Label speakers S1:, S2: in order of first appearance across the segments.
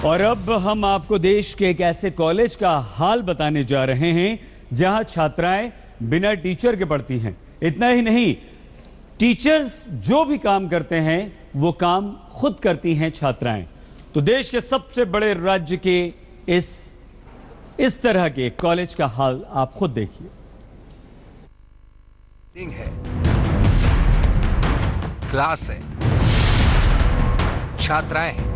S1: और अब हम आपको देश के एक ऐसे कॉलेज का हाल बताने जा रहे हैं जहां छात्राएं बिना टीचर के पढ़ती हैं। इतना ही नहीं, टीचर्स जो भी काम करते हैं वो काम खुद करती हैं छात्राएं। तो देश के सबसे बड़े राज्य के इस तरह के कॉलेज का हाल आप खुद देखिए।
S2: है, क्लास है, छात्राएं हैं,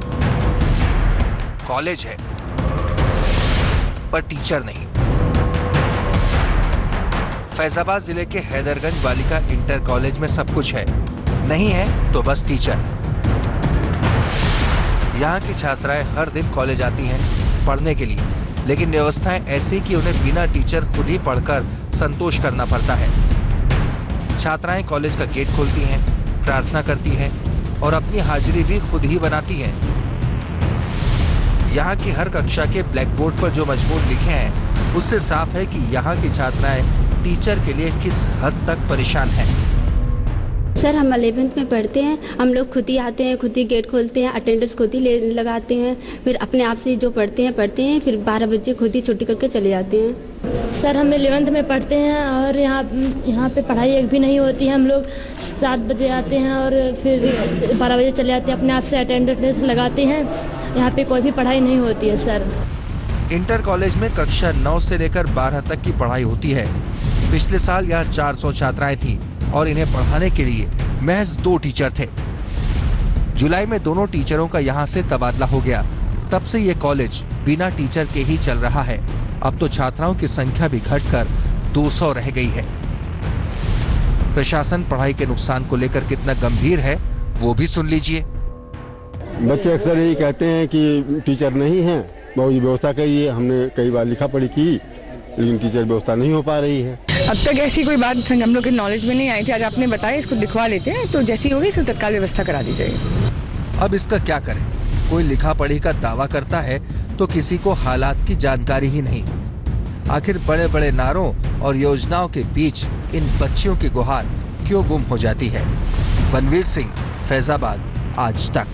S2: कॉलेज है, पर टीचर नहीं। फैजाबाद जिले के हैदरगंज बालिका इंटर कॉलेज में सब कुछ है, नहीं है तो बस टीचर। यहाँ की छात्राएं हर दिन कॉलेज आती हैं पढ़ने के लिए, लेकिन व्यवस्थाएं ऐसी कि उन्हें बिना टीचर खुद ही पढ़कर संतोष करना पड़ता है। छात्राएं कॉलेज का गेट खोलती हैं, प्रार्थना करती हैं और अपनी हाजिरी भी खुद ही बनाती हैं। यहाँ की हर कक्षा के ब्लैक बोर्ड पर जो मजमून लिखे हैं उससे साफ है कि यहाँ की छात्राएं टीचर के लिए किस हद तक परेशान हैं।
S3: सर, हम 11th में पढ़ते हैं, हम लोग खुद ही आते हैं, खुद ही गेट खोलते हैं, अटेंडेंस खुद ही लगाते हैं, फिर अपने आप से जो पढ़ते हैं, फिर 12 बजे खुद ही छुट्टी करके चले जाते हैं।
S4: सर, हम 11th में पढ़ते हैं और यहाँ पे पढ़ाई एक भी नहीं होती है। हम लोग 7 बजे आते हैं और फिर 12 बजे चले जाते हैं, अपने आप से अटेंडेंस लगाते हैं। यहाँ पे कोई भी पढ़ाई नहीं होती है सर।
S2: इंटर कॉलेज में कक्षा 9 से लेकर 12 तक की पढ़ाई होती है। पिछले साल यहाँ 400 छात्राएं थी और इन्हें पढ़ाने के लिए महज 2 टीचर थे। जुलाई में दोनों टीचरों का यहाँ से तबादला हो गया। तब से ये कॉलेज बिना टीचर के ही चल रहा है। अब तो छात्राओं की संख्या भी घटकर 200 रह गई है। प्रशासन पढ़ाई के नुकसान को लेकर कितना गंभीर है वो भी सुन लीजिए।
S5: बच्चे अक्सर यही कहते हैं कि टीचर नहीं है, बहुत व्यवस्था करिए। हमने कई बार लिखा पढ़ी की, लेकिन टीचर व्यवस्था नहीं हो पा रही है।
S6: अब तक ऐसी कोई बात हम लोग के नॉलेज में नहीं आई थी। आज आपने बताया, इसको दिखवा लेते हैं, तो जैसी होगी इसको तत्काल व्यवस्था करा दी जाएगी।
S2: अब इसका क्या करें? कोई लिखा पढ़ी का दावा करता है तो किसी को हालात की जानकारी ही नहीं। आखिर बड़े बड़े नारों और योजनाओं के बीच इन बच्चियों की गुहार क्यों गुम हो जाती है? बनवीर सिंह, फैजाबाद, आज तक।